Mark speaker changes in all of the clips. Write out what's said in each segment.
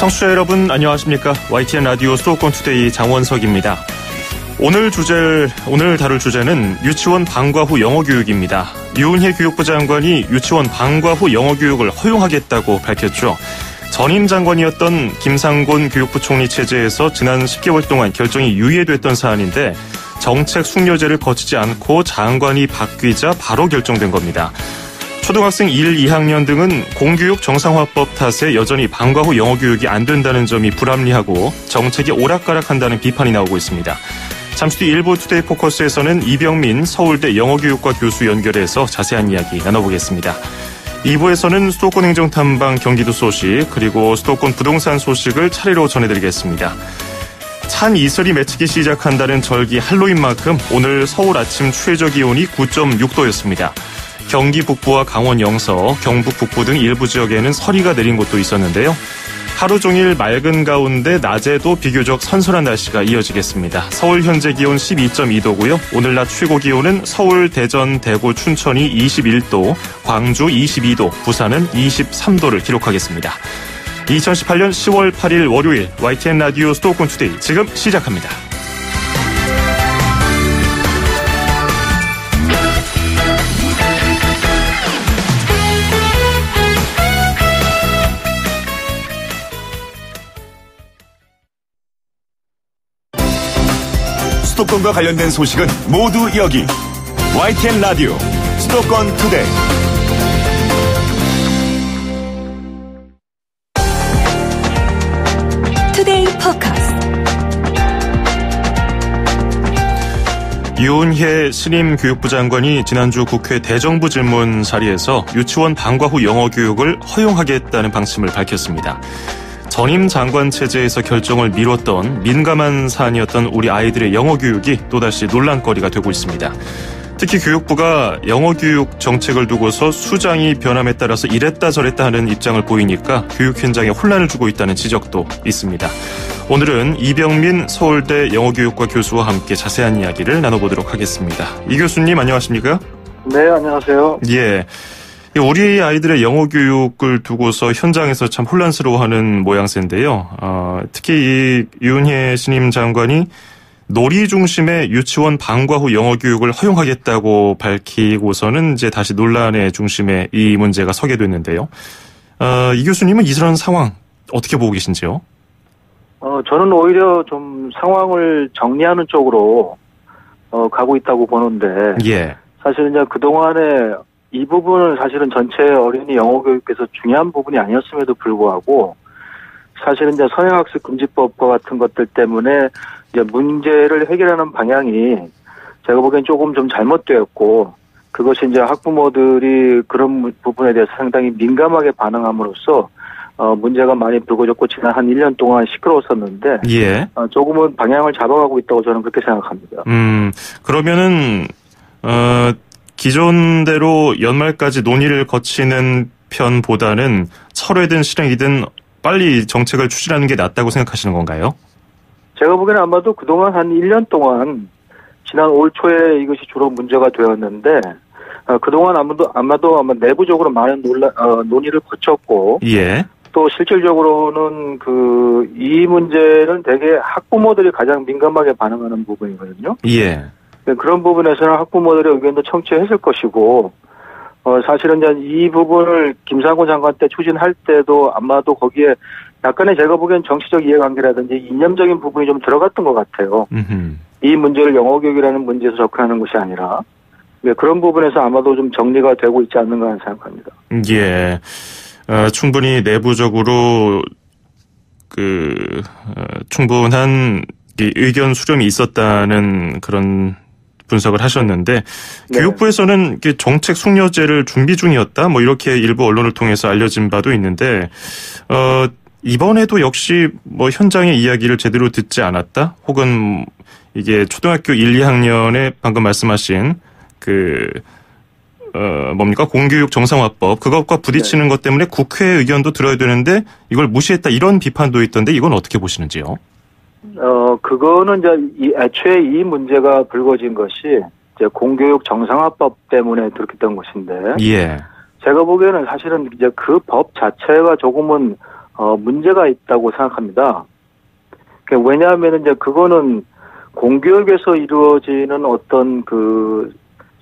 Speaker 1: 청취자 여러분 안녕하십니까? YTN 라디오 수도권 투데이 장원석입니다. 오늘 다룰 주제는 유치원 방과 후 영어 교육입니다. 유은혜 교육부 장관이 유치원 방과 후 영어 교육을 허용하겠다고 밝혔죠. 전임 장관이었던 김상곤 교육부 총리 체제에서 지난 10개월 동안 결정이 유예됐던 사안인데 정책 숙려제를 거치지 않고 장관이 바뀌자 바로 결정된 겁니다. 초등학생 1, 2학년 등은 공교육 정상화법 탓에 여전히 방과 후 영어 교육이 안 된다는 점이 불합리하고 정책이 오락가락한다는 비판이 나오고 있습니다. 잠시 뒤 일부 투데이 포커스에서는 이병민 서울대 영어교육과 교수 연결해서 자세한 이야기 나눠보겠습니다. 2부에서는 수도권 행정탐방 경기도 소식 그리고 수도권 부동산 소식을 차례로 전해드리겠습니다. 찬 이슬이 맺히기 시작한다는 절기 할로윈만큼 오늘 서울 아침 최저 기온이 9.6도였습니다. 경기 북부와 강원 영서, 경북 북부 등 일부 지역에는 서리가 내린 곳도 있었는데요. 하루 종일 맑은 가운데 낮에도 비교적 선선한 날씨가 이어지겠습니다. 서울 현재 기온 12.2도고요. 오늘 낮 최고 기온은 서울, 대전, 대구, 춘천이 21도, 광주 22도, 부산은 23도를 기록하겠습니다. 2018년 10월 8일 월요일 YTN 라디오 수도권 투데이 지금 시작합니다.
Speaker 2: 수도권과 관련된 소식은 모두 여기 YTN 라디오 수도권 투데이.
Speaker 3: 투데이 포커스.
Speaker 1: 유은혜 신임 교육부 장관이 지난주 국회 대정부 질문 자리에서 유치원 방과 후 영어 교육을 허용하겠다는 방침을 밝혔습니다. 전임 장관 체제에서 결정을 미뤘던 민감한 사안이었던 우리 아이들의 영어 교육이 또다시 논란거리가 되고 있습니다. 특히 교육부가 영어 교육 정책을 두고서 수장이 변함에 따라서 이랬다 저랬다 하는 입장을 보이니까 교육 현장에 혼란을 주고 있다는 지적도 있습니다. 오늘은 이병민 서울대 영어교육과 교수와 함께 자세한 이야기를 나눠보도록 하겠습니다. 이 교수님 안녕하십니까?
Speaker 4: 네, 안녕하세요.
Speaker 1: 예. 우리 아이들의 영어 교육을 두고서 현장에서 참 혼란스러워하는 모양새인데요. 특히 이 유은혜 신임 장관이 놀이 중심의 유치원 방과 후 영어 교육을 허용하겠다고 밝히고서는 이제 다시 논란의 중심에 이 문제가 서게 됐는데요. 이 교수님은 이런 상황 어떻게 보고 계신지요?
Speaker 4: 저는 오히려 좀 상황을 정리하는 쪽으로 가고 있다고 보는데,
Speaker 1: 예.
Speaker 4: 사실은 이제 그동안에 이 부분은 사실은 전체 어린이 영어 교육에서 중요한 부분이 아니었음에도 불구하고 사실은 이제 선행학습 금지법과 같은 것들 때문에 이제 문제를 해결하는 방향이 제가 보기엔 조금 좀 잘못되었고, 그것이 이제 학부모들이 그런 부분에 대해서 상당히 민감하게 반응함으로써 문제가 많이 불거졌고 지난 한 1년 동안 시끄러웠었는데,
Speaker 1: 예.
Speaker 4: 조금은 방향을 잡아가고 있다고 저는 그렇게 생각합니다.
Speaker 1: 그러면은 기존대로 연말까지 논의를 거치는 편보다는 철회든 실행이든 빨리 정책을 추진하는 게 낫다고 생각하시는 건가요?
Speaker 4: 제가 보기에는 아마도 그동안 한 1년 동안 지난 올 초에 이것이 주로 문제가 되었는데, 그동안 아마도 내부적으로 많은 논의를 거쳤고,
Speaker 1: 예.
Speaker 4: 또 실질적으로는 이 문제는 되게 학부모들이 가장 민감하게 반응하는 부분이거든요.
Speaker 1: 예.
Speaker 4: 그런 부분에서는 학부모들의 의견도 청취했을 것이고, 사실은 이제 이 부분을 김상곤 장관 때 추진할 때도 아마도 거기에 약간의 제가 보기엔 정치적 이해관계라든지 이념적인 부분이 좀 들어갔던 것 같아요. 이 문제를 영어교육이라는 문제에서 접근하는 것이 아니라, 그런 부분에서 아마도 좀 정리가 되고 있지 않는가 하는 생각합니다.
Speaker 1: 예. 충분히 내부적으로 충분한 의견 수렴이 있었다는 그런 분석을 하셨는데, 네. 교육부에서는 정책 숙려제를 준비 중이었다, 이렇게 일부 언론을 통해서 알려진 바도 있는데, 이번에도 역시 현장의 이야기를 제대로 듣지 않았다? 혹은 이게 초등학교 1, 2학년에 방금 말씀하신 공교육 정상화법, 그것과 부딪히는 것 때문에 국회의 의견도 들어야 되는데 이걸 무시했다, 이런 비판도 있던데 이건 어떻게 보시는지요?
Speaker 4: 그거는 이제 애초에 이 문제가 불거진 것이 이제 공교육 정상화법 때문에 그렇게 된 것인데,
Speaker 1: 예.
Speaker 4: 제가 보기에는 사실은 이제 그 법 자체가 조금은 문제가 있다고 생각합니다. 왜냐하면 이제 그거는 공교육에서 이루어지는 어떤 그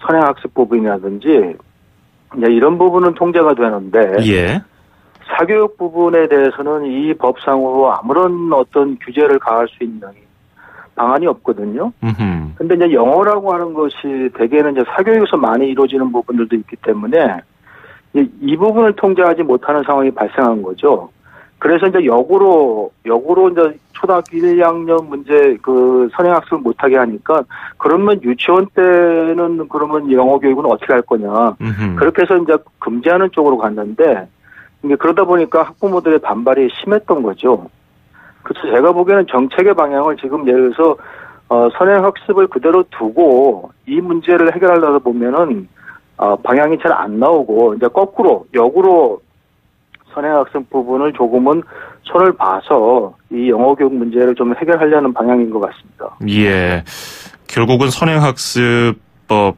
Speaker 4: 선행학습 부분이라든지 이제 이런 부분은 통제가 되는데
Speaker 1: 예.
Speaker 4: 사교육 부분에 대해서는 이 법상으로 아무런 어떤 규제를 가할 수 있는 방안이 없거든요. 근데 이제 영어라고 하는 것이 대개는 이제 사교육에서 많이 이루어지는 부분들도 있기 때문에 이 부분을 통제하지 못하는 상황이 발생한 거죠. 그래서 이제 역으로 이제 초등학교 1, 2학년 문제 그 선행학습을 못하게 하니까 그러면 유치원 때는 그러면 영어 교육은 어떻게 할 거냐. 그렇게 해서 이제 금지하는 쪽으로 갔는데 이게 그러다 보니까 학부모들의 반발이 심했던 거죠. 그래서 제가 보기에는 정책의 방향을 지금 예를 들어서 선행학습을 그대로 두고 이 문제를 해결하려다 보면은 방향이 잘 안 나오고 이제 거꾸로 역으로 선행학습 부분을 조금은 손을 봐서 이 영어교육 문제를 좀 해결하려는 방향인 것 같습니다.
Speaker 1: 예. 결국은 선행학습법,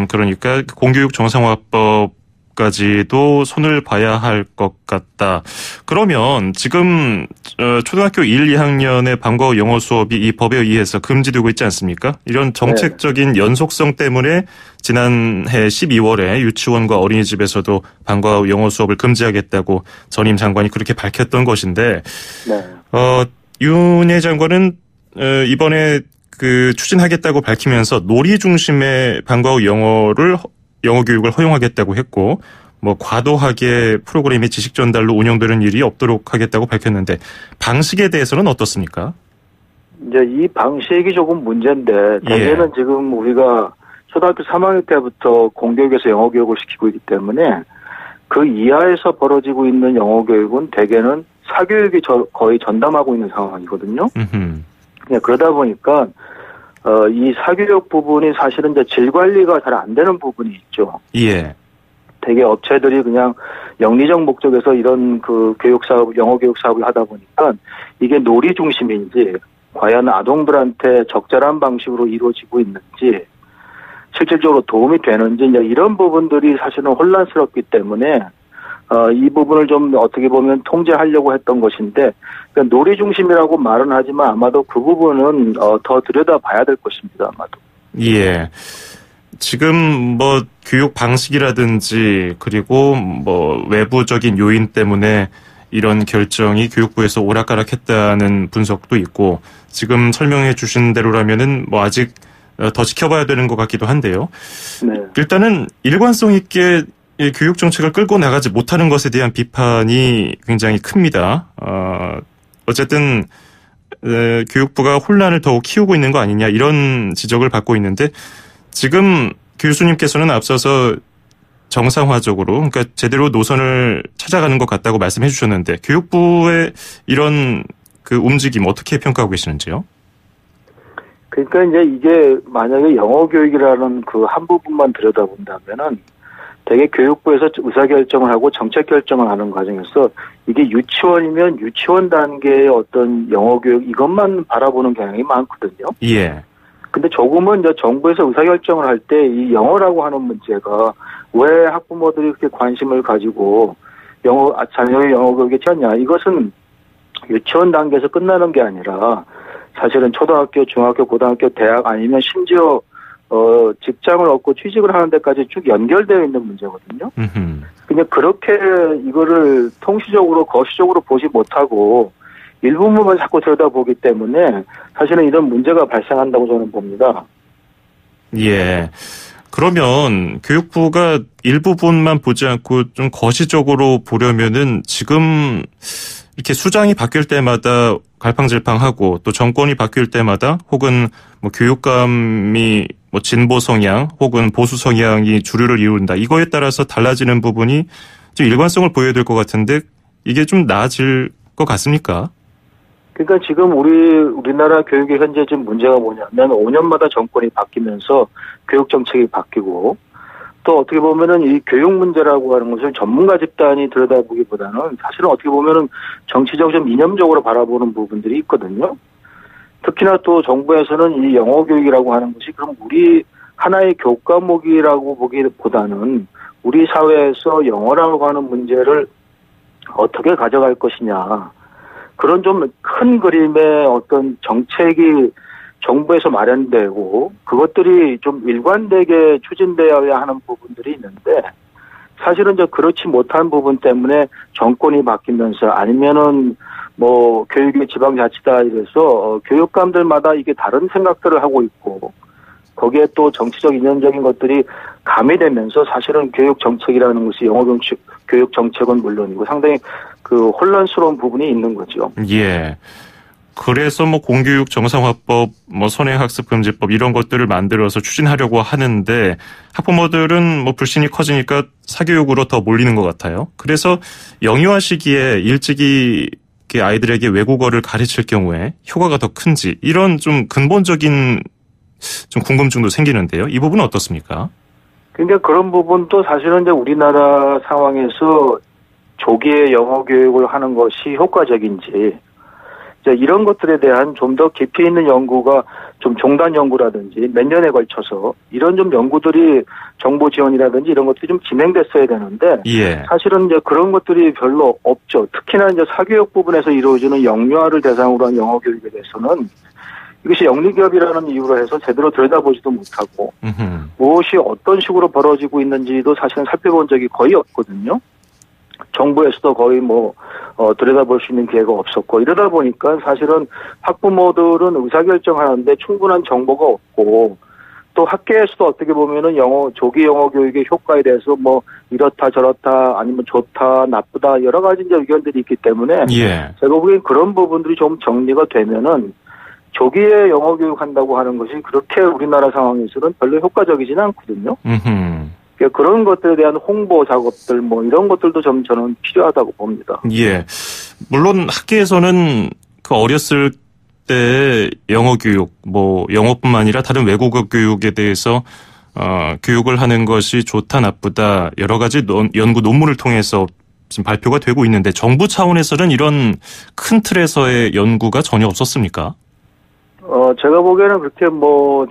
Speaker 1: 그러니까 공교육 정상화법까지도 손을 봐야 할 것 같다. 그러면 지금 초등학교 1, 2학년의 방과후 영어 수업이 이 법에 의해서 금지되고 있지 않습니까? 이런 정책적인 연속성 때문에 지난해 12월에 유치원과 어린이집에서도 방과후 영어 수업을 금지하겠다고 전임 장관이 그렇게 밝혔던 것인데, 윤해 장관은 이번에 그 추진하겠다고 밝히면서 놀이 중심의 방과후 영어 교육을 허용하겠다고 했고, 뭐 과도하게 프로그램이 지식 전달로 운영되는 일이 없도록 하겠다고 밝혔는데 방식에 대해서는 어떻습니까?
Speaker 4: 이제 이 방식이 조금 문제인데 대개는 지금 우리가 초등학교 3학년 때부터 공교육에서 영어 교육을 시키고 있기 때문에 그 이하에서 벌어지고 있는 영어 교육은 대개는 사교육이 거의 전담하고 있는 상황이거든요. 그러다 보니까 이 사교육 부분이 사실은 이제 질 관리가 잘 안 되는 부분이 있죠.
Speaker 1: 예.
Speaker 4: 되게 업체들이 그냥 영리적 목적에서 이런 그 교육 사업, 영어 교육 사업을 하다 보니까 이게 놀이 중심인지 과연 아동들한테 적절한 방식으로 이루어지고 있는지 실질적으로 도움이 되는지 이제 이런 부분들이 사실은 혼란스럽기 때문에 이 부분을 좀 어떻게 보면 통제하려고 했던 것인데 그러니까 놀이 중심이라고 말은 하지만 아마도 그 부분은 더 들여다봐야 될 것입니다. 아마도.
Speaker 1: 예. 지금 뭐 교육 방식이라든지 그리고 뭐 외부적인 요인 때문에 이런 결정이 교육부에서 오락가락했다는 분석도 있고 지금 설명해 주신 대로라면은 뭐 아직 더 지켜봐야 되는 것 같기도 한데요.
Speaker 4: 네.
Speaker 1: 일단은 일관성 있게 교육 정책을 끌고 나가지 못하는 것에 대한 비판이 굉장히 큽니다. 어쨌든 교육부가 혼란을 더욱 키우고 있는 거 아니냐 이런 지적을 받고 있는데 지금 교수님께서는 앞서서 정상화적으로 그러니까 제대로 노선을 찾아가는 것 같다고 말씀해 주셨는데 교육부의 이런 그 움직임 어떻게 평가하고 계시는지요?
Speaker 4: 그러니까 이제 이게 만약에 영어 교육이라는 그 한 부분만 들여다본다면은 되게 교육부에서 의사결정을 하고 정책 결정을 하는 과정에서 이게 유치원이면 유치원 단계의 어떤 영어 교육 이것만 바라보는 경향이 많거든요.
Speaker 1: 예.
Speaker 4: 근데 조금은 이제 정부에서 의사결정을 할 때 이 영어라고 하는 문제가 왜 학부모들이 그렇게 관심을 가지고 자녀의 영어 교육에 채웠냐. 이것은 유치원 단계에서 끝나는 게 아니라 사실은 초등학교, 중학교, 고등학교, 대학 아니면 심지어 직장을 얻고 취직을 하는 데까지 쭉 연결되어 있는 문제거든요. 근데 그렇게 이거를 통시적으로 거시적으로 보지 못하고 일부분만 자꾸 들여다보기 때문에 사실은 이런 문제가 발생한다고 저는 봅니다.
Speaker 1: 예. 그러면 교육부가 일부분만 보지 않고 좀 거시적으로 보려면은 지금 이렇게 수장이 바뀔 때마다 갈팡질팡하고 또 정권이 바뀔 때마다 혹은 뭐 교육감이 뭐 진보 성향 혹은 보수 성향이 주류를 이룬다. 이거에 따라서 달라지는 부분이 좀 일관성을 보여야 될 것 같은데 이게 좀 나아질 것 같습니까?
Speaker 4: 그러니까 지금 우리나라 교육의 현재 지금 문제가 뭐냐면 5년마다 정권이 바뀌면서 교육 정책이 바뀌고 또 어떻게 보면은 이 교육 문제라고 하는 것을 전문가 집단이 들여다보기보다는 사실은 어떻게 보면은 정치적 좀 이념적으로 바라보는 부분들이 있거든요. 특히나 또 정부에서는 이 영어 교육이라고 하는 것이 그럼 우리 하나의 교과목이라고 보기보다는 우리 사회에서 영어라고 하는 문제를 어떻게 가져갈 것이냐. 그런 좀 큰 그림의 어떤 정책이 정부에서 마련되고 그것들이 좀 일관되게 추진되어야 하는 부분들이 있는데 사실은 이제 그렇지 못한 부분 때문에 정권이 바뀌면서 아니면은 뭐 교육의 지방자치다 이래서 교육감들마다 이게 다른 생각들을 하고 있고 거기에 또 정치적 이념적인 것들이 가미되면서 사실은 교육 정책이라는 것이 영어 교육 정책은 물론이고 상당히 그 혼란스러운 부분이 있는 거죠.
Speaker 1: 예. 그래서 뭐 공교육 정상화법, 뭐 선행학습금지법 이런 것들을 만들어서 추진하려고 하는데 학부모들은 뭐 불신이 커지니까 사교육으로 더 몰리는 것 같아요. 그래서 영유아 시기에 일찍이 아이들에게 외국어를 가르칠 경우에 효과가 더 큰지 이런 좀 근본적인 좀 궁금증도 생기는데요. 이 부분은 어떻습니까?
Speaker 4: 그러니까 그런 부분도 사실은 이제 우리나라 상황에서 조기에 영어 교육을 하는 것이 효과적인지 이런 것들에 대한 좀 더 깊이 있는 연구가 좀 종단 연구라든지 몇 년에 걸쳐서 이런 좀 연구들이 정보 지원이라든지 이런 것들이 좀 진행됐어야 되는데
Speaker 1: 예.
Speaker 4: 사실은 이제 그런 것들이 별로 없죠. 특히나 이제 사교육 부분에서 이루어지는 영유아를 대상으로 한 영어 교육에 대해서는 이것이 영리기업이라는 이유로 해서 제대로 들여다보지도 못하고 무엇이 어떤 식으로 벌어지고 있는지도 사실은 살펴본 적이 거의 없거든요. 정부에서도 거의 들여다볼 수 있는 기회가 없었고 이러다 보니까 사실은 학부모들은 의사결정하는데 충분한 정보가 없고 또 학계에서도 어떻게 보면은 조기 영어 교육의 효과에 대해서 이렇다 저렇다 아니면 좋다 나쁘다 여러 가지 이제 의견들이 있기 때문에
Speaker 1: 예.
Speaker 4: 제가 보기엔 그런 부분들이 좀 정리가 되면은 조기에 영어 교육한다고 하는 것이 그렇게 우리나라 상황에서는 별로 효과적이지는 않거든요. 그런 것들에 대한 홍보 작업들 이런 것들도 좀 저는 필요하다고 봅니다.
Speaker 1: 예. 물론 학계에서는 그 어렸을 때 영어 교육 영어뿐만 아니라 다른 외국어 교육에 대해서 교육을 하는 것이 좋다 나쁘다 여러 가지 연구 논문을 통해서 지금 발표가 되고 있는데 정부 차원에서는 이런 큰 틀에서의 연구가 전혀 없었습니까?
Speaker 4: 제가 보기에는 그렇게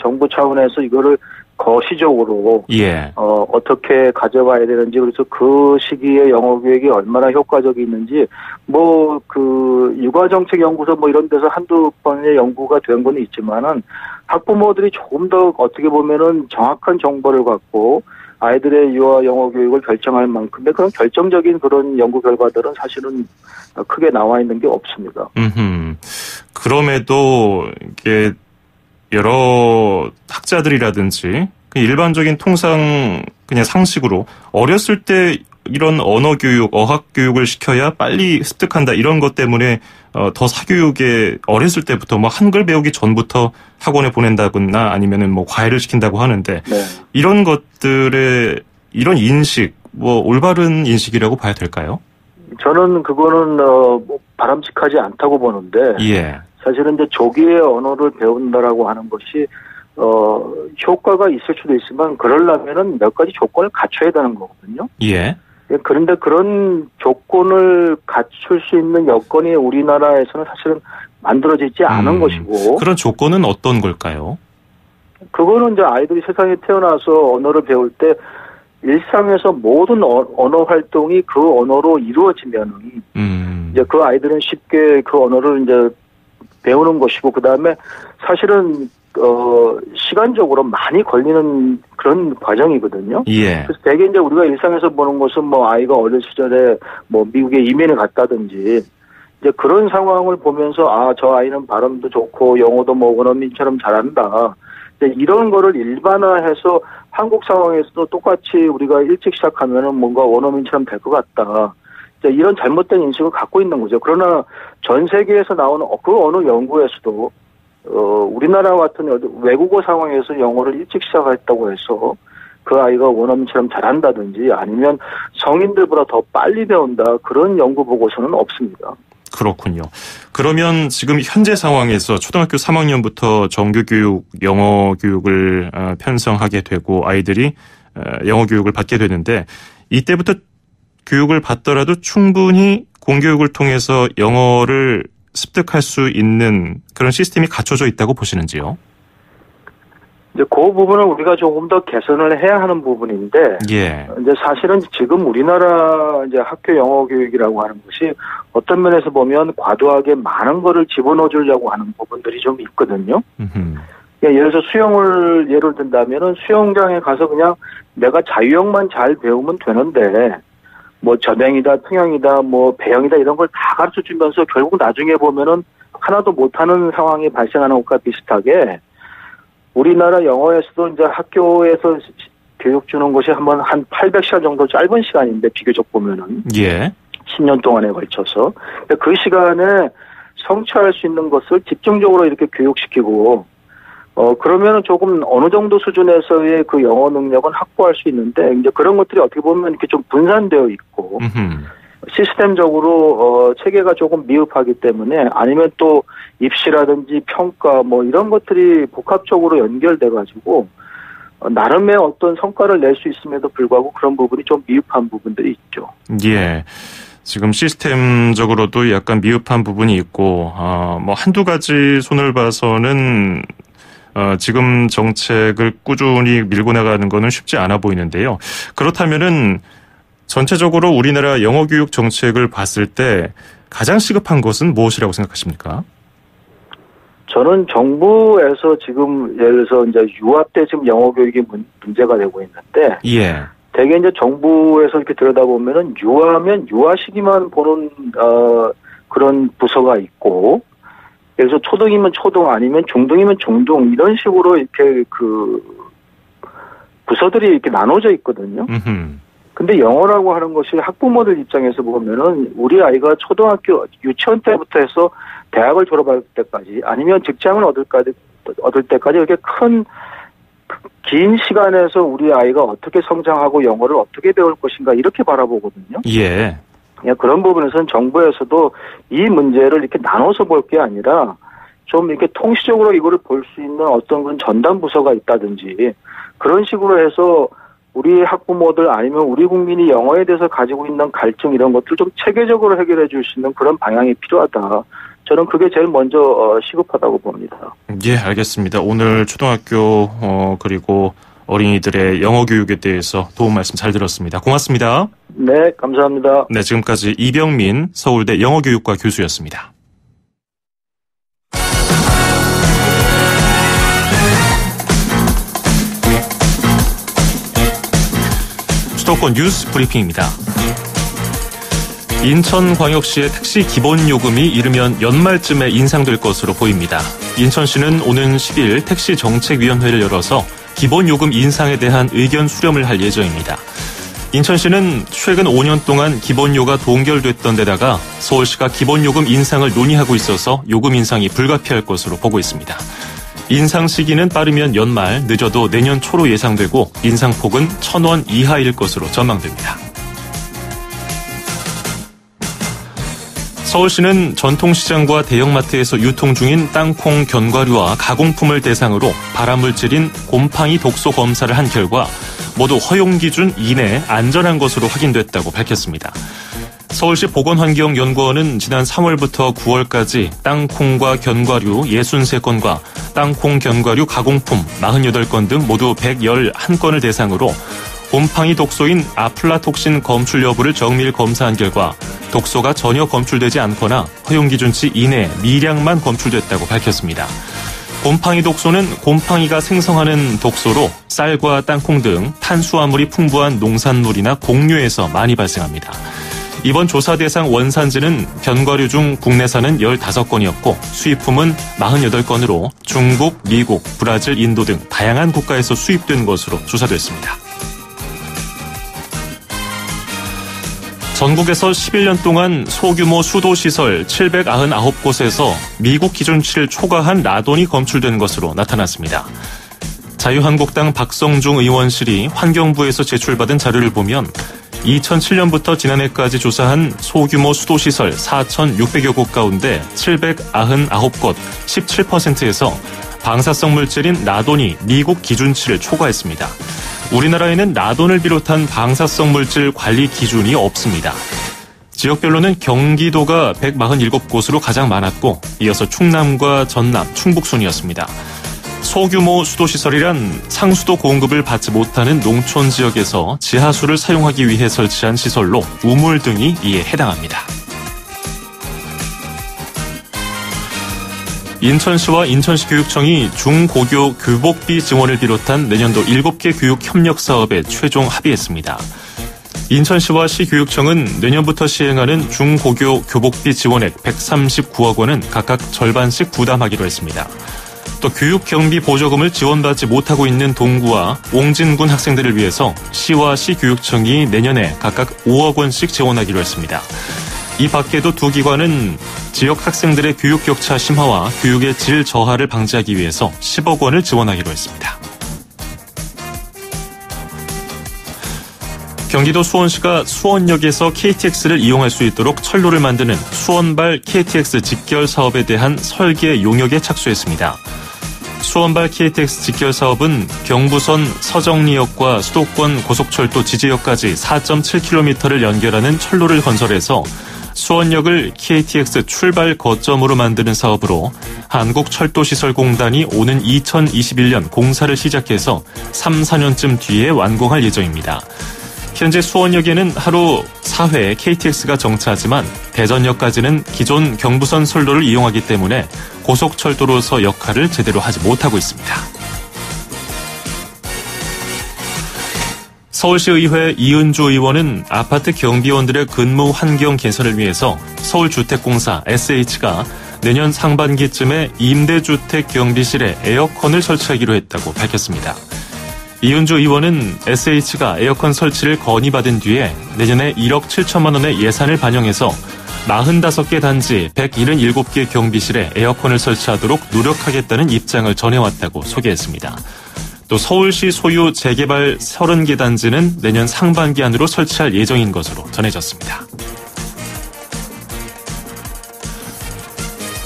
Speaker 4: 정부 차원에서 이거를 거시적으로
Speaker 1: 예.
Speaker 4: 어떻게 가져가야 되는지 그래서 그 시기에 영어 교육이 얼마나 효과적이 있는지 육아정책 연구소 이런 데서 한두 번의 연구가 된 건 있지만은 학부모들이 조금 더 어떻게 보면은 정확한 정보를 갖고 아이들의 유아 영어 교육을 결정할 만큼의 그런 결정적인 그런 연구 결과들은 사실은 크게 나와 있는 게 없습니다.
Speaker 1: 그럼에도 이게 여러 학자들이라든지 일반적인 통상 그냥 상식으로 어렸을 때 이런 언어 교육, 어학 교육을 시켜야 빨리 습득한다 이런 것 때문에 더 사교육에 어렸을 때부터 한글 배우기 전부터 학원에 보낸다거나 아니면은 과외를 시킨다고 하는데
Speaker 4: 네.
Speaker 1: 이런 것들의 이런 인식 올바른 인식이라고 봐야 될까요?
Speaker 4: 저는 그거는 바람직하지 않다고 보는데
Speaker 1: 예.
Speaker 4: 사실은 이제 조기에 언어를 배운다라고 하는 것이 효과가 있을 수도 있지만 그러려면은 몇 가지 조건을 갖춰야 되는 거거든요.
Speaker 1: 예.
Speaker 4: 그런데 그런 조건을 갖출 수 있는 여건이 우리나라에서는 사실은 만들어지지 않은 것이고.
Speaker 1: 그런 조건은 어떤 걸까요?
Speaker 4: 그거는 이제 아이들이 세상에 태어나서 언어를 배울 때 일상에서 모든 언어 활동이 그 언어로 이루어지면은 이제 그 아이들은 쉽게 그 언어를 이제 배우는 것이고 그다음에 사실은 시간적으로 많이 걸리는 그런 과정이거든요.
Speaker 1: 예.
Speaker 4: 그래서 대개 이제 우리가 일상에서 보는 것은 아이가 어릴 시절에 미국에 이민을 갔다든지 이제 그런 상황을 보면서 저 아이는 발음도 좋고 영어도 원어민처럼 잘한다. 이제 이런 거를 일반화해서 한국 상황에서도 똑같이 우리가 일찍 시작하면은 뭔가 원어민처럼 될 것 같다. 이런 잘못된 인식을 갖고 있는 거죠. 그러나 전 세계에서 나오는 그 어느 연구에서도 우리나라 같은 외국어 상황에서 영어를 일찍 시작했다고 해서 그 아이가 원어민처럼 잘한다든지 아니면 성인들보다 더 빨리 배운다 그런 연구 보고서는 없습니다.
Speaker 1: 그렇군요. 그러면 지금 현재 상황에서 초등학교 3학년부터 정규교육 영어 교육을 편성하게 되고 아이들이 영어 교육을 받게 되는데 이때부터 교육을 받더라도 충분히 공교육을 통해서 영어를 습득할 수 있는 그런 시스템이 갖춰져 있다고 보시는지요?
Speaker 4: 이제 그 부분은 우리가 조금 더 개선을 해야 하는 부분인데,
Speaker 1: 예.
Speaker 4: 이제 사실은 지금 우리나라 이제 학교 영어 교육이라고 하는 것이 어떤 면에서 보면 과도하게 많은 거를 집어넣어 주려고 하는 부분들이 좀 있거든요. 예를 들어서 수영을 예를 든다면은 수영장에 가서 그냥 내가 자유형만 잘 배우면 되는데, 뭐 저병이다, 평형이다, 뭐 배영이다 이런 걸 다 가르쳐 주면서 결국 나중에 보면은 하나도 못하는 상황이 발생하는 것과 비슷하게 우리나라 영어에서도 이제 학교에서 교육 주는 것이 한 800시간 정도 짧은 시간인데 비교적 보면은
Speaker 1: 예.
Speaker 4: 10년 동안에 걸쳐서 그 시간에 성취할 수 있는 것을 집중적으로 이렇게 교육시키고 그러면은 조금 어느 정도 수준에서의 그 영어 능력은 확보할 수 있는데 이제 그런 것들이 어떻게 보면 이렇게 좀 분산되어 있고 시스템적으로 체계가 조금 미흡하기 때문에 아니면 또 입시라든지 평가 뭐 이런 것들이 복합적으로 연결돼 가지고 나름의 어떤 성과를 낼 수 있음에도 불구하고 그런 부분이 좀 미흡한 부분들이 있죠.
Speaker 1: 예. 지금 시스템적으로도 약간 미흡한 부분이 있고 뭐 한두 가지 손을 봐서는 지금 정책을 꾸준히 밀고 나가는 거는 쉽지 않아 보이는데요. 그렇다면은 전체적으로 우리나라 영어 교육 정책을 봤을 때 가장 시급한 것은 무엇이라고 생각하십니까?
Speaker 4: 저는 정부에서 지금 예를 들어서 이제 유아 때 지금 영어 교육이 문제가 되고 있는데,
Speaker 1: 예.
Speaker 4: 대개 이제 정부에서 이렇게 들여다보면은 유아면 유아 시기만 보는 그런 부서가 있고, 예를 들어서 초등이면 초등 아니면 중등이면 중등 이런 식으로 이렇게 그 부서들이 이렇게 나눠져 있거든요. 근데 영어라고 하는 것이 학부모들 입장에서 보면은 우리 아이가 초등학교 유치원 때부터 해서 대학을 졸업할 때까지 아니면 직장을 얻을 때까지 이렇게 긴 시간에서 우리 아이가 어떻게 성장하고 영어를 어떻게 배울 것인가 이렇게 바라보거든요.
Speaker 1: 예.
Speaker 4: 그런 부분에서는 정부에서도 이 문제를 이렇게 나눠서 볼 게 아니라 좀 이렇게 통시적으로 이거를 볼 수 있는 어떤 그런 전담 부서가 있다든지 그런 식으로 해서 우리 학부모들 아니면 우리 국민이 영어에 대해서 가지고 있는 갈증 이런 것들 좀 체계적으로 해결해 줄 수 있는 그런 방향이 필요하다. 저는 그게 제일 먼저 시급하다고 봅니다.
Speaker 1: 예, 알겠습니다. 오늘 초등학교 그리고 어린이들의 영어 교육에 대해서 도움 말씀 잘 들었습니다. 고맙습니다.
Speaker 4: 네, 감사합니다.
Speaker 1: 네, 지금까지 이병민 서울대 영어교육과 교수였습니다. 수도권 뉴스 브리핑입니다. 인천광역시의 택시 기본요금이 이르면 연말쯤에 인상될 것으로 보입니다. 인천시는 오는 10일 택시정책위원회를 열어서 기본요금 인상에 대한 의견 수렴을 할 예정입니다. 인천시는 최근 5년 동안 기본료가 동결됐던 데다가 서울시가 기본요금 인상을 논의하고 있어서 요금 인상이 불가피할 것으로 보고 있습니다. 인상 시기는 빠르면 연말, 늦어도 내년 초로 예상되고 인상폭은 1,000원 이하일 것으로 전망됩니다. 서울시는 전통시장과 대형마트에서 유통 중인 땅콩 견과류와 가공품을 대상으로 발암물질인 곰팡이 독소 검사를 한 결과 모두 허용 기준 이내 안전한 것으로 확인됐다고 밝혔습니다. 서울시 보건환경연구원은 지난 3월부터 9월까지 땅콩과 견과류 63건과 땅콩 견과류 가공품 48건 등 모두 111건을 대상으로 곰팡이 독소인 아플라톡신 검출 여부를 정밀 검사한 결과 독소가 전혀 검출되지 않거나 허용 기준치 이내 미량만 검출됐다고 밝혔습니다. 곰팡이 독소는 곰팡이가 생성하는 독소로 쌀과 땅콩 등 탄수화물이 풍부한 농산물이나 곡류에서 많이 발생합니다. 이번 조사 대상 원산지는 견과류 중 국내산은 15건이었고 수입품은 48건으로 중국, 미국, 브라질, 인도 등 다양한 국가에서 수입된 것으로 조사됐습니다. 전국에서 11년 동안 소규모 수도시설 799곳에서 미국 기준치를 초과한 라돈이 검출된 것으로 나타났습니다. 자유한국당 박성중 의원실이 환경부에서 제출받은 자료를 보면 2007년부터 지난해까지 조사한 소규모 수도시설 4,600여 곳 가운데 799곳 17%에서 방사성 물질인 라돈이 미국 기준치를 초과했습니다. 우리나라에는 라돈을 비롯한 방사성 물질 관리 기준이 없습니다. 지역별로는 경기도가 147곳으로 가장 많았고 이어서 충남과 전남, 충북 순이었습니다. 소규모 수도시설이란 상수도 공급을 받지 못하는 농촌 지역에서 지하수를 사용하기 위해 설치한 시설로 우물 등이 이에 해당합니다. 인천시와 인천시 교육청이 중고교 교복비 지원을 비롯한 내년도 7개 교육 협력 사업에 최종 합의했습니다. 인천시와 시교육청은 내년부터 시행하는 중고교 교복비 지원액 139억 원은 각각 절반씩 부담하기로 했습니다. 또 교육경비 보조금을 지원받지 못하고 있는 동구와 옹진군 학생들을 위해서 시와 시교육청이 내년에 각각 5억 원씩 지원하기로 했습니다. 이 밖에도 두 기관은 지역 학생들의 교육 격차 심화와 교육의 질 저하를 방지하기 위해서 10억 원을 지원하기로 했습니다. 경기도 수원시가 수원역에서 KTX를 이용할 수 있도록 철로를 만드는 수원발 KTX 직결 사업에 대한 설계 용역에 착수했습니다. 수원발 KTX 직결 사업은 경부선 서정리역과 수도권 고속철도 지제역까지 4.7km를 연결하는 철로를 건설해서 수원역을 KTX 출발 거점으로 만드는 사업으로 한국철도시설공단이 오는 2021년 공사를 시작해서 3, 4년쯤 뒤에 완공할 예정입니다. 현재 수원역에는 하루 4회 KTX가 정차하지만 대전역까지는 기존 경부선 선로를 이용하기 때문에 고속철도로서 역할을 제대로 하지 못하고 있습니다. 서울시의회 이은주 의원은 아파트 경비원들의 근무 환경 개선을 위해서 서울주택공사 SH가 내년 상반기쯤에 임대주택 경비실에 에어컨을 설치하기로 했다고 밝혔습니다. 이은주 의원은 SH가 에어컨 설치를 건의받은 뒤에 내년에 1억 7천만 원의 예산을 반영해서 45개 단지 177개 경비실에 에어컨을 설치하도록 노력하겠다는 입장을 전해왔다고 소개했습니다. 또 서울시 소유 재개발 30개 단지는 내년 상반기 안으로 설치할 예정인 것으로 전해졌습니다.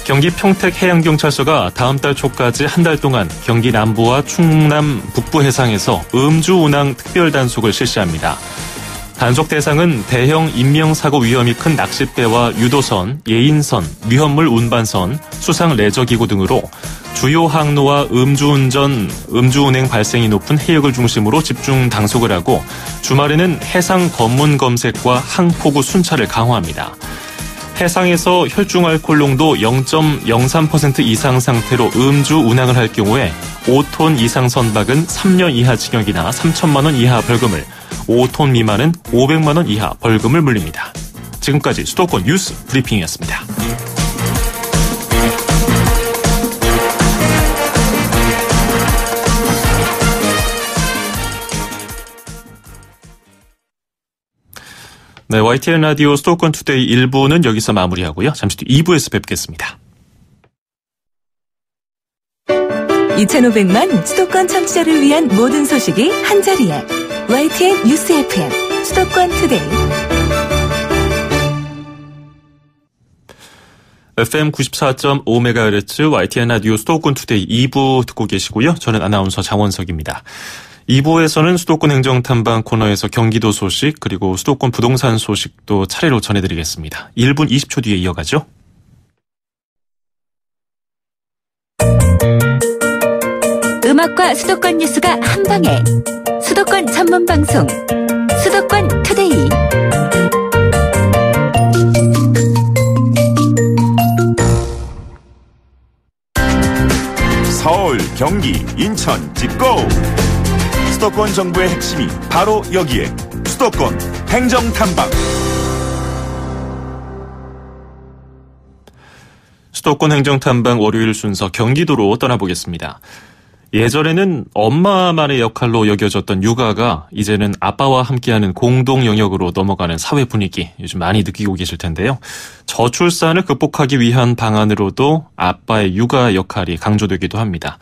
Speaker 1: 경기 평택해양경찰서가 다음 달 초까지 한 달 동안 경기 남부와 충남 북부 해상에서 음주 운항 특별 단속을 실시합니다. 단속 대상은 대형 인명사고 위험이 큰 낚싯배와 유도선, 예인선, 위험물 운반선, 수상 레저기구 등으로 주요 항로와 음주운행 발생이 높은 해역을 중심으로 집중 단속을 하고 주말에는 해상 검문 검색과 항포구 순찰을 강화합니다. 해상에서 혈중 알코올 농도 0.03% 이상 상태로 음주 운항을 할 경우에 5톤 이상 선박은 3년 이하 징역이나 3천만 원 이하 벌금을, 5톤 미만은 500만 원 이하 벌금을 물립니다. 지금까지 수도권 뉴스 브리핑이었습니다. 네, YTN 라디오 수도권 투데이 1부는 여기서 마무리하고요. 잠시 뒤 2부에서 뵙겠습니다.
Speaker 3: 2,500만 수도권 청취자를 위한 모든 소식이 한자리에 YTN 뉴스 FM 수도권 투데이.
Speaker 1: FM 94.5MHz YTN 라디오 수도권 투데이 2부 듣고 계시고요. 저는 아나운서 장원석입니다. 2부에서는 수도권 행정탐방 코너에서 경기도 소식 그리고 수도권 부동산 소식도 차례로 전해드리겠습니다. 1분 20초 뒤에 이어가죠.
Speaker 3: 음악과 수도권 뉴스가 한방에 수도권 전문 방송 수도권 투데이.
Speaker 2: 서울, 경기, 인천 찍고! 수도권 정보의 핵심이 바로 여기에 수도권 행정탐방.
Speaker 1: 수도권 행정탐방 월요일 순서 경기도로 떠나보겠습니다. 예전에는 엄마만의 역할로 여겨졌던 육아가 이제는 아빠와 함께하는 공동 영역으로 넘어가는 사회 분위기 요즘 많이 느끼고 계실 텐데요. 저출산을 극복하기 위한 방안으로도 아빠의 육아 역할이 강조되기도 합니다.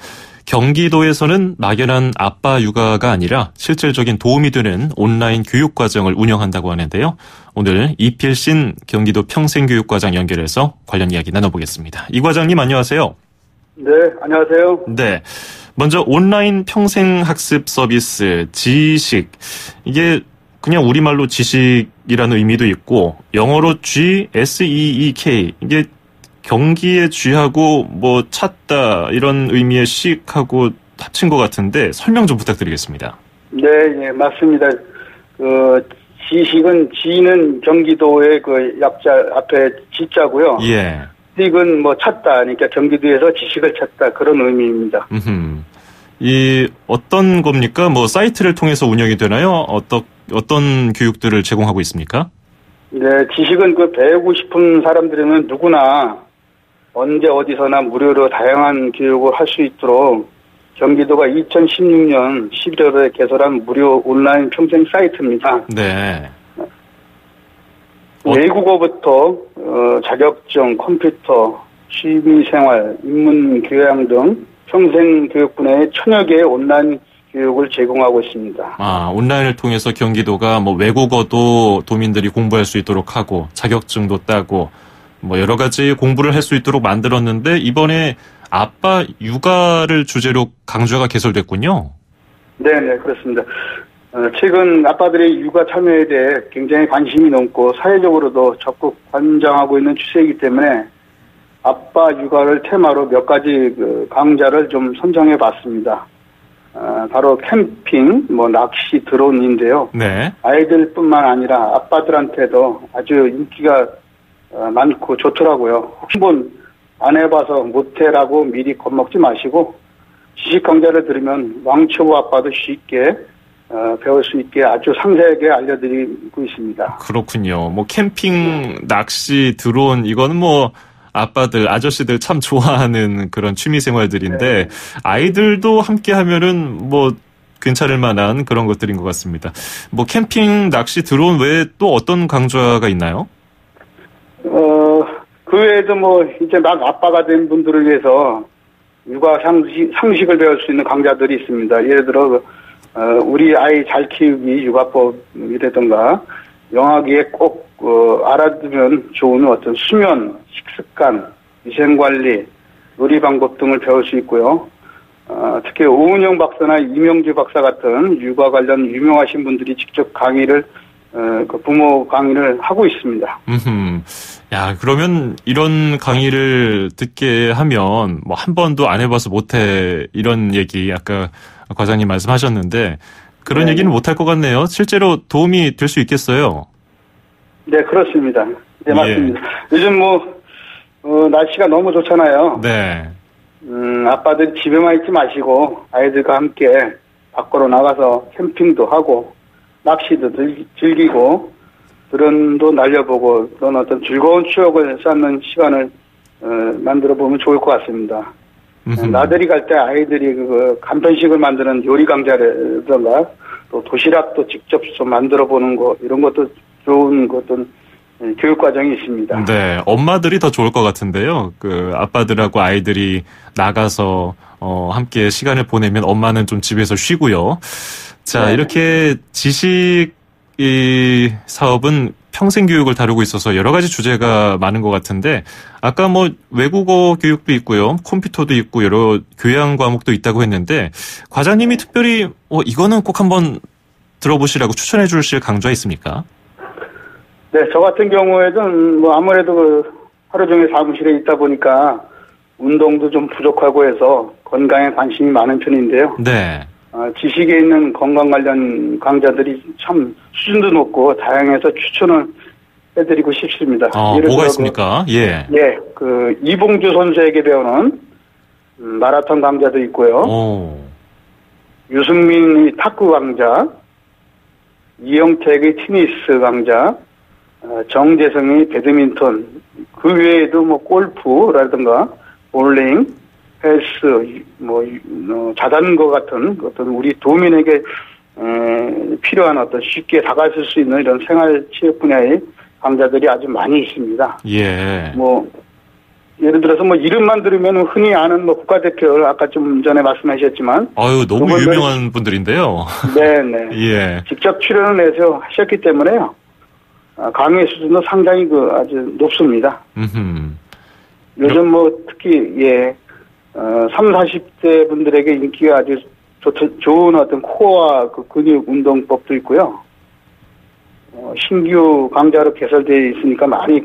Speaker 1: 경기도에서는 막연한 아빠 육아가 아니라 실질적인 도움이 되는 온라인 교육과정을 운영한다고 하는데요. 오늘 이필신 경기도 평생교육과장 연결해서 관련 이야기 나눠보겠습니다. 이 과장님 안녕하세요.
Speaker 5: 네, 안녕하세요.
Speaker 1: 네. 먼저 온라인 평생학습 서비스 지식, 이게 그냥 우리말로 지식이라는 의미도 있고 영어로 GSEEK, 이게 경기에 쥐하고 뭐 찾다 이런 의미의 시하고 합친 것 같은데 설명 좀 부탁드리겠습니다.
Speaker 5: 네, 예, 맞습니다. 지식은 지는 경기도의 그 약자 앞에 지자고요.
Speaker 1: 예.
Speaker 5: 식은 뭐 찾다, 그러니까 경기도에서 지식을 찾다 그런 의미입니다.
Speaker 1: 이 어떤 겁니까? 뭐 사이트를 통해서 운영이 되나요? 어떤 교육들을 제공하고 있습니까?
Speaker 5: 네, 지식은 그 배우고 싶은 사람들이면 누구나 언제 어디서나 무료로 다양한 교육을 할 수 있도록 경기도가 2016년 11월에 개설한 무료 온라인 평생 사이트입니다.
Speaker 1: 네.
Speaker 5: 외국어부터 자격증, 컴퓨터, 취미생활, 인문교양 등 평생 교육 분야의 1000여 개의 온라인 교육을 제공하고 있습니다.
Speaker 1: 아, 온라인을 통해서 경기도가 뭐 외국어도 도민들이 공부할 수 있도록 하고 자격증도 따고 뭐 여러 가지 공부를 할 수 있도록 만들었는데 이번에 아빠 육아를 주제로 강좌가 개설됐군요.
Speaker 5: 네, 그렇습니다. 최근 아빠들의 육아 참여에 대해 굉장히 관심이 높고 사회적으로도 적극 관장하고 있는 추세이기 때문에 아빠 육아를 테마로 몇 가지 강좌를 좀 선정해 봤습니다. 바로 캠핑, 낚시, 드론인데요.
Speaker 1: 네.
Speaker 5: 아이들뿐만 아니라 아빠들한테도 아주 인기가 많고 좋더라고요. 한번 안 해봐서 못해라고 미리 겁먹지 마시고 지식 강좌를 들으면 왕초보 아빠도 쉽게 배울 수 있게 아주 상세하게 알려드리고 있습니다.
Speaker 1: 그렇군요. 뭐 캠핑, 낚시, 드론 이거는 뭐 아빠들, 아저씨들 참 좋아하는 그런 취미 생활들인데 아이들도 함께 하면은 뭐 괜찮을 만한 그런 것들인 것 같습니다. 뭐 캠핑, 낚시, 드론 외에 또 어떤 강좌가 있나요?
Speaker 5: 그 외에도 이제 막 아빠가 된 분들을 위해서 육아 상식을 배울 수 있는 강좌들이 있습니다. 예를 들어 우리 아이 잘 키우기 육아법이라든가 영아기에 꼭 알아두면 좋은 어떤 수면, 식습관, 위생관리, 요리 방법 등을 배울 수 있고요. 특히 오은영 박사나 이명주 박사 같은 육아 관련 유명하신 분들이 직접 강의를 부모 강의를 하고 있습니다.
Speaker 1: 야, 그러면 이런 강의를 듣게 하면 뭐 한 번도 안 해봐서 못해 이런 얘기 아까 과장님 말씀하셨는데 그런 얘기는 못할 것 같네요. 실제로 도움이 될 수 있겠어요?
Speaker 5: 네, 그렇습니다. 네, 맞습니다. 요즘 날씨가 너무 좋잖아요.
Speaker 1: 네.
Speaker 5: 아빠들 집에만 있지 마시고 아이들과 함께 밖으로 나가서 캠핑도 하고 낚시도 즐기고 드론도 날려보고 그런 어떤 즐거운 추억을 쌓는 시간을 만들어 보면 좋을 것 같습니다. 나들이 갈 때 아이들이 간편식을 만드는 요리 강좌라든가 또 도시락도 직접 좀 만들어 보는 거 이런 것도 좋은 어떤 교육 과정이 있습니다.
Speaker 1: 네, 엄마들이 더 좋을 것 같은데요. 아빠들하고 아이들이 나가서 함께 시간을 보내면 엄마는 좀 집에서 쉬고요. 자, 네. 이렇게 지식 이 사업은 평생 교육을 다루고 있어서 여러 가지 주제가 많은 것 같은데 아까 외국어 교육도 있고요. 컴퓨터도 있고 여러 교양 과목도 있다고 했는데 과장님이 특별히 이거는 꼭 한번 들어보시라고 추천해 주실 강좌 있습니까?
Speaker 5: 네, 저 같은 경우에는 아무래도 하루 종일 사무실에 있다 보니까 운동도 좀 부족하고 해서 건강에 관심이 많은 편인데요.
Speaker 1: 네.
Speaker 5: 지식에 있는 건강 관련 강좌들이 참 수준도 높고 다양해서 추천을 해드리고 싶습니다.
Speaker 1: 뭐가 있습니까? 예.
Speaker 5: 예, 이봉주 선수에게 배우는 마라톤 강좌도 있고요. 유승민의 탁구 강좌, 이영택의 테니스 강좌, 정재성의 배드민턴, 그 외에도 골프라든가 볼링, 헬스, 자전거 같은 어떤 우리 도민에게 필요한 어떤 쉽게 다가설 수 있는 이런 생활 체육 분야의 강좌들이 아주 많이 있습니다.
Speaker 1: 예.
Speaker 5: 예를 들어서 이름만 들으면 흔히 아는 국가대표 아까 좀 전에 말씀하셨지만.
Speaker 1: 아유, 너무 유명한 분들인데요.
Speaker 5: 네네.
Speaker 1: 예.
Speaker 5: 직접 출연을 해서 하셨기 때문에요. 강의 수준도 상당히 아주 높습니다. 요즘 특히 30, 40대 분들에게 인기가 아주 좋은 어떤 코어와 근육 운동법도 있고요. 신규 강좌로 개설되어 있으니까 많이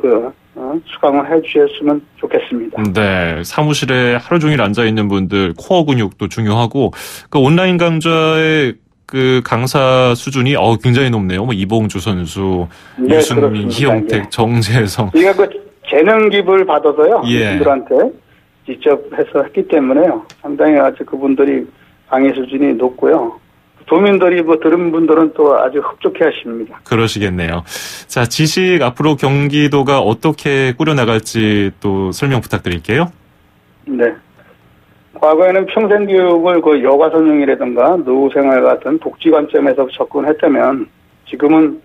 Speaker 5: 수강을 해주셨으면 좋겠습니다.
Speaker 1: 네, 사무실에 하루 종일 앉아 있는 분들 코어 근육도 중요하고 그 온라인 강좌의 그 강사 수준이 굉장히 높네요. 뭐 이봉주 선수,
Speaker 5: 네,
Speaker 1: 유승민,
Speaker 5: 그렇습니다.
Speaker 1: 희용택,
Speaker 5: 예.
Speaker 1: 정재성.
Speaker 5: 우리가 그 재능 기부를 받아서요.
Speaker 1: 예.
Speaker 5: 그분들한테 직접 해서 했기 때문에요. 상당히 아주 그분들이 강의 수준이 높고요. 도민들이 들은 분들은 또 아주 흡족해 하십니다.
Speaker 1: 그러시겠네요. 자, 지식 앞으로 경기도가 어떻게 꾸려나갈지 또 설명 부탁드릴게요.
Speaker 5: 네. 과거에는 평생교육을 그 여가선용이라든가 노후생활 같은 복지 관점에서 접근했다면 지금은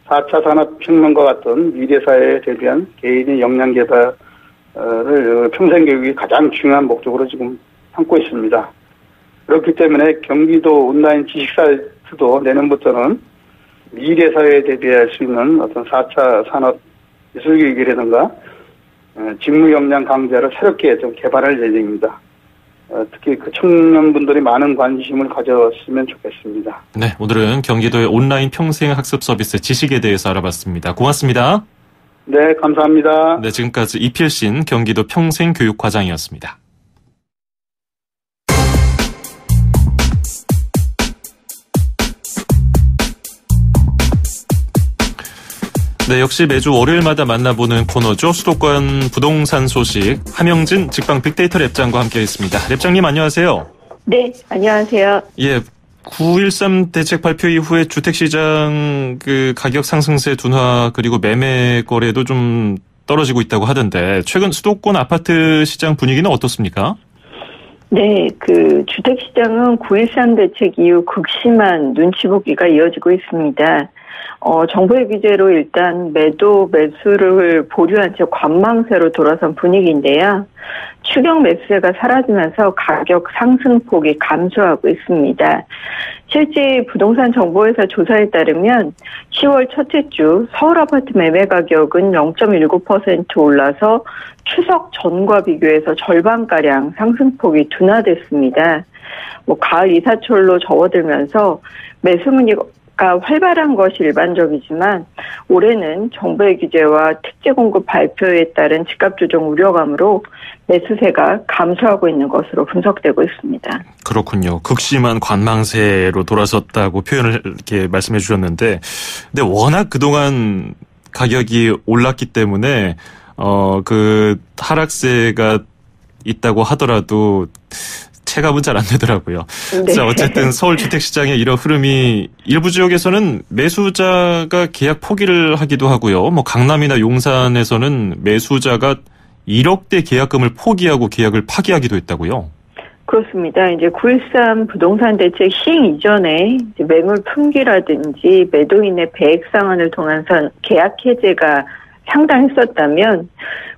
Speaker 5: 4차 산업혁명과 같은 미래사회에 대비한 개인의 역량 개발을 평생교육이 가장 중요한 목적으로 지금 삼고 있습니다. 그렇기 때문에 경기도 온라인 지식사이트도 내년부터는 미래사회에 대비할 수 있는 어떤 4차 산업 기술교육이라든가 직무 역량 강좌를 새롭게 좀 개발할 예정입니다. 특히 그 청년분들이 많은 관심을 가졌으면 좋겠습니다.
Speaker 1: 네, 오늘은 경기도의 온라인 평생학습 서비스 지식에 대해서 알아봤습니다. 고맙습니다.
Speaker 5: 네, 감사합니다.
Speaker 1: 네, 지금까지 이필신 경기도 평생교육과장이었습니다. 네, 역시 매주 월요일마다 만나보는 코너죠. 수도권 부동산 소식 함영진 직방 빅데이터 랩장과 함께했습니다. 랩장님 안녕하세요.
Speaker 6: 네, 안녕하세요.
Speaker 1: 예, 9.13 대책 발표 이후에 주택시장 그 가격 상승세 둔화 그리고 매매 거래도 좀 떨어지고 있다고 하던데 최근 수도권 아파트 시장 분위기는 어떻습니까?
Speaker 6: 네, 그 주택시장은 9.13 대책 이후 극심한 눈치 보기가 이어지고 있습니다. 정부의 규제로 일단 매수를 보류한 채 관망세로 돌아선 분위기인데요. 추경 매수세가 사라지면서 가격 상승폭이 감소하고 있습니다. 실제 부동산 정보회사 조사에 따르면 10월 첫째 주 서울 아파트 매매 가격은 0.19% 올라서 추석 전과 비교해서 절반가량 상승폭이 둔화됐습니다. 가을 이사철로 접어들면서 매수 문의가 활발한 것이 일반적이지만 올해는 정부의 규제와 특제 공급 발표에 따른 집값 조정 우려감으로 매수세가 감소하고 있는 것으로 분석되고 있습니다.
Speaker 1: 그렇군요. 극심한 관망세로 돌아섰다고 표현을 이렇게 말씀해 주셨는데, 근데 워낙 그동안 가격이 올랐기 때문에 그 하락세가 있다고 하더라도 체감은 잘 안 되더라고요.
Speaker 6: 네.
Speaker 1: 자, 어쨌든 서울 주택시장의 이런 흐름이 일부 지역에서는 매수자가 계약 포기를 하기도 하고요. 강남이나 용산에서는 매수자가 1억대 계약금을 포기하고 계약을 파기하기도 했다고요.
Speaker 6: 그렇습니다. 이제 9.13 부동산 대책 시행 이전에 이제 매물 품귀라든지 매도인의 배액 상환을 통해서 계약 해제가 상당했었다면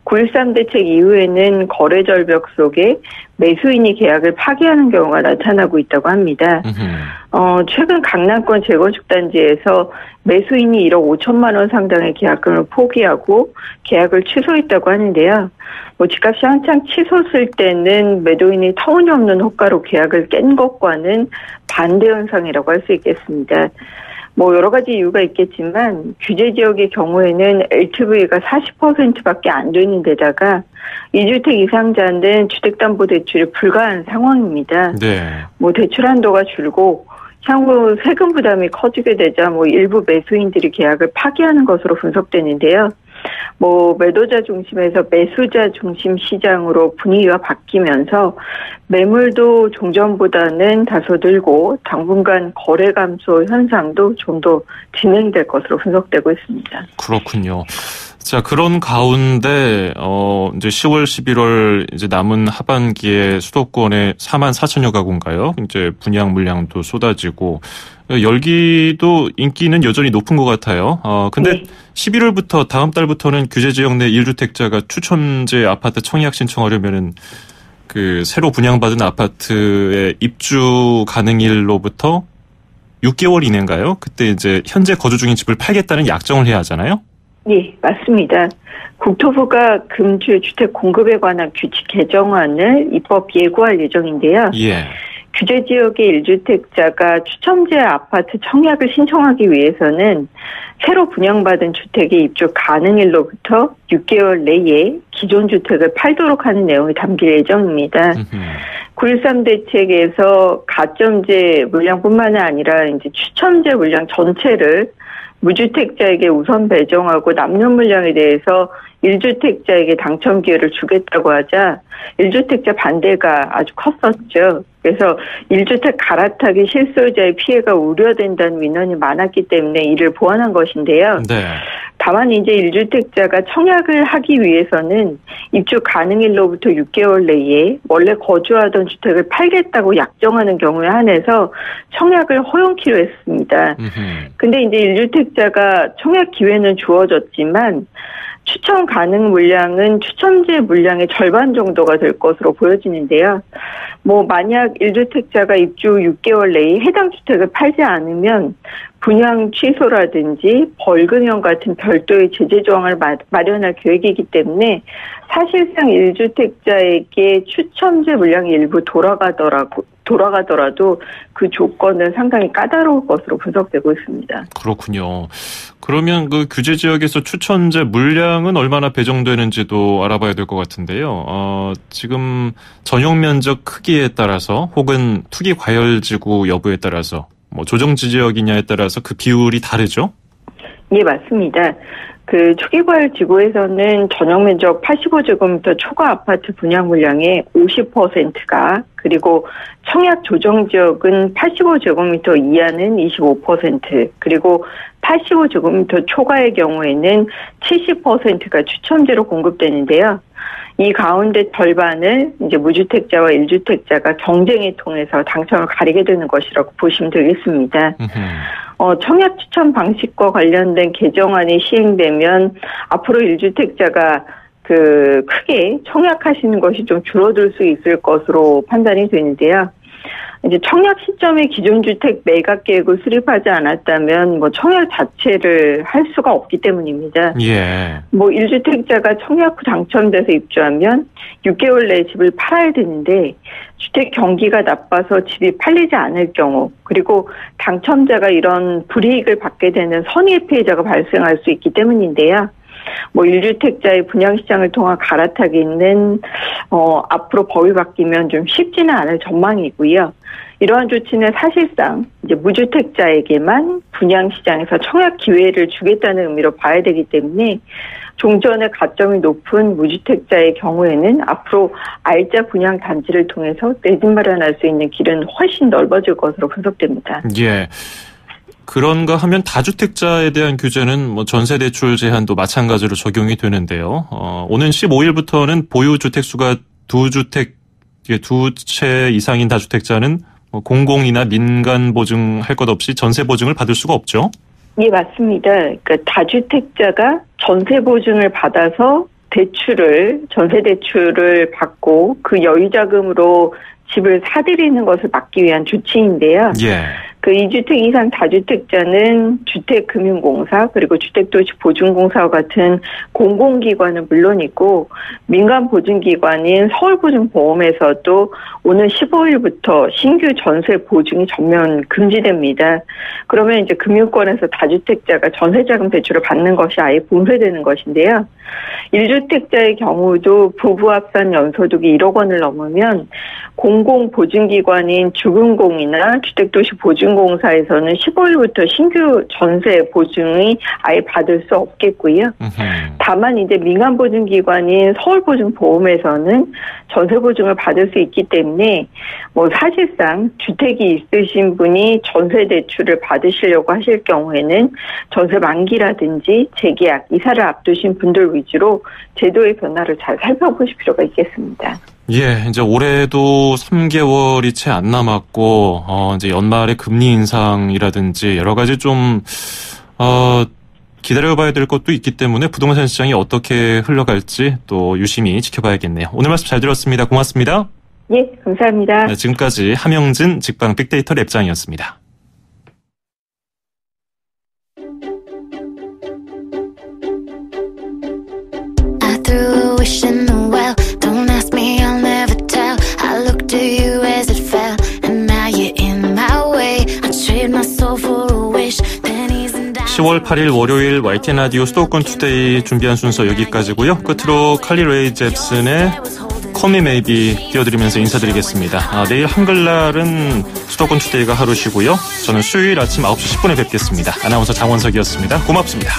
Speaker 6: 9.13 대책 이후에는 거래 절벽 속에 매수인이 계약을 파기하는 경우가 나타나고 있다고 합니다. 최근 강남권 재건축 단지에서 매수인이 1억 5천만 원 상당의 계약금을 포기하고 계약을 취소했다고 하는데요. 집값이 한창 치솟을 때는 매도인이 터무니없는 호가로 계약을 깬 것과는 반대 현상이라고 할 수 있겠습니다. 여러 가지 이유가 있겠지만 규제 지역의 경우에는 LTV가 40%밖에 안 되는 데다가 2주택 이상자는 주택담보대출이 불가한 상황입니다.
Speaker 1: 네.
Speaker 6: 대출 한도가 줄고 향후 세금 부담이 커지게 되자 일부 매수인들이 계약을 파기하는 것으로 분석되는데요. 매도자 중심에서 매수자 중심 시장으로 분위기가 바뀌면서 매물도 종전보다는 다소 늘고 당분간 거래 감소 현상도 좀 더 진행될 것으로 분석되고 있습니다.
Speaker 1: 그렇군요. 자, 그런 가운데 이제 10월, 11월 이제 남은 하반기에 수도권에 4만 4천여 가구인가요? 이제 분양 물량도 쏟아지고 열기도 인기는 여전히 높은 것 같아요. 근데
Speaker 6: 네.
Speaker 1: 11월부터 다음 달부터는 규제 지역 내 1주택자가 추첨제 아파트 청약 신청하려면은 그 새로 분양받은 아파트의 입주 가능일로부터 6개월 이내인가요? 그때 이제 현재 거주 중인 집을 팔겠다는 약정을 해야 하잖아요.
Speaker 6: 네, 맞습니다. 국토부가 금주 주택 공급에 관한 규칙 개정안을 입법 예고할 예정인데요.
Speaker 1: 예.
Speaker 6: 규제 지역의 1주택자가 추첨제 아파트 청약을 신청하기 위해서는 새로 분양받은 주택의 입주 가능일로부터 6개월 내에 기존 주택을 팔도록 하는 내용이 담길 예정입니다. 9.13 대책에서 가점제 물량뿐만 아니라 이제 추첨제 물량 전체를 무주택자에게 우선 배정하고 남는 물량에 대해서 1주택자에게 당첨 기회를 주겠다고 하자 1주택자 반대가 아주 컸었죠. 그래서 1주택 갈아타기 실소유자의 피해가 우려된다는 민원이 많았기 때문에 이를 보완한 것인데요.
Speaker 1: 네.
Speaker 6: 다만 이제 1주택자가 청약을 하기 위해서는 입주 가능일로부터 6개월 내에 원래 거주하던 주택을 팔겠다고 약정하는 경우에 한해서 청약을 허용키로 했습니다. 근데 이제 1주택자가 청약 기회는 주어졌지만 추첨 가능 물량은 추첨제 물량의 절반 정도가 될 것으로 보여지는데요. 만약 1주택자가 입주 6개월 내에 해당 주택을 팔지 않으면 분양 취소라든지 벌금형 같은 별도의 제재 조항을 마련할 계획이기 때문에 사실상 1주택자에게 추첨제 물량이 일부 돌아가더라도 그 조건은 상당히 까다로울 것으로 분석되고 있습니다.
Speaker 1: 그렇군요. 그러면 그 규제 지역에서 추첨제 물량은 얼마나 배정되는지도 알아봐야 될 것 같은데요. 지금 전용 면적 크기에 따라서 혹은 투기 과열지구 여부에 따라서 조정지 지역이냐에 따라서 그 비율이 다르죠?
Speaker 6: 예, 맞습니다. 그 투기과열 지구에서는 전용 면적 85제곱미터 초과 아파트 분양 물량의 50%가 그리고 청약 조정 지역은 85제곱미터 이하는 25% 그리고 85제곱미터 초과의 경우에는 70%가 추첨제로 공급되는데요. 이 가운데 절반을 이제 무주택자와 1주택자가 경쟁을 통해서 당첨을 가리게 되는 것이라고 보시면 되겠습니다. 청약 추첨 방식과 관련된 개정안이 시행되면 앞으로 1주택자가 크게 청약하시는 것이 좀 줄어들 수 있을 것으로 판단이 되는데요. 이제 청약 시점에 기존 주택 매각 계획을 수립하지 않았다면 청약 자체를 할 수가 없기 때문입니다.
Speaker 1: 예.
Speaker 6: 1주택자가 청약 후 당첨돼서 입주하면 6개월 내에 집을 팔아야 되는데 주택 경기가 나빠서 집이 팔리지 않을 경우 그리고 당첨자가 이런 불이익을 받게 되는 선의의 피해자가 발생할 수 있기 때문인데요. 1주택자의 분양시장을 통한 갈아타기는 앞으로 법이 바뀌면 좀 쉽지는 않을 전망이고요. 이러한 조치는 사실상 이제 무주택자에게만 분양시장에서 청약 기회를 주겠다는 의미로 봐야 되기 때문에 종전의 가점이 높은 무주택자의 경우에는 앞으로 알짜 분양 단지를 통해서 내 집 마련할 수 있는 길은 훨씬 넓어질 것으로 분석됩니다.
Speaker 1: 예. 그런가 하면 다주택자에 대한 규제는 전세대출 제한도 마찬가지로 적용이 되는데요. 오는 15일부터는 보유주택 수가 두 채 이상인 다주택자는 공공이나 민간 보증할 것 없이 전세 보증을 받을 수가 없죠?
Speaker 6: 예, 맞습니다. 그러니까 다주택자가 전세 보증을 받아서 전세 대출을 받고 그 여유자금으로 집을 사들이는 것을 막기 위한 조치인데요.
Speaker 1: 예.
Speaker 6: 그 2주택 이상 다주택자는 주택금융공사 그리고 주택도시보증공사와 같은 공공기관은 물론이고 민간 보증기관인 서울보증보험에서도 오는 15일부터 신규 전세 보증이 전면 금지됩니다. 그러면 이제 금융권에서 다주택자가 전세자금 대출을 받는 것이 아예 봉쇄되는 것인데요. 1주택자의 경우도 부부 합산 연소득이 1억 원을 넘으면 공공보증기관인 주금공이나 주택도시보증공사에서는 15일부터 신규 전세 보증이 아예 받을 수 없겠고요. 다만 이제 민간보증기관인 서울보증보험에서는 전세보증을 받을 수 있기 때문에 사실상 주택이 있으신 분이 전세대출을 받으시려고 하실 경우에는 전세 만기라든지 재계약, 이사를 앞두신 분들 위주로 제도의 변화를 잘 살펴보실 필요가 있겠습니다.
Speaker 1: 예, 이제 올해도 3개월이 채 안 남았고, 이제 연말에 금리 인상이라든지 여러 가지 좀, 기다려봐야 될 것도 있기 때문에 부동산 시장이 어떻게 흘러갈지 또 유심히 지켜봐야겠네요. 오늘 말씀 잘 들었습니다. 고맙습니다.
Speaker 6: 예, 감사합니다.
Speaker 1: 네, 지금까지 함영진 직방 빅데이터 랩장이었습니다.
Speaker 7: I threw a wish in the well. Don't ask me, I'll never tell. I looked to you as it fell, and told for a wish. Pennies and dimes.
Speaker 1: 10월 8일 월요일 YTN 라디오 수도권 투데이 준비한 순서 여기까지고요. 끝으로 칼리 레이 잽슨의 Call Me Maybe 띄워드리면서 인사드리겠습니다. 내일 한글날은 수도권 투데이가 하루 쉬고요. 저는 수요일 아침 9시 10분에 뵙겠습니다. 아나운서 장원석이었습니다. 고맙습니다.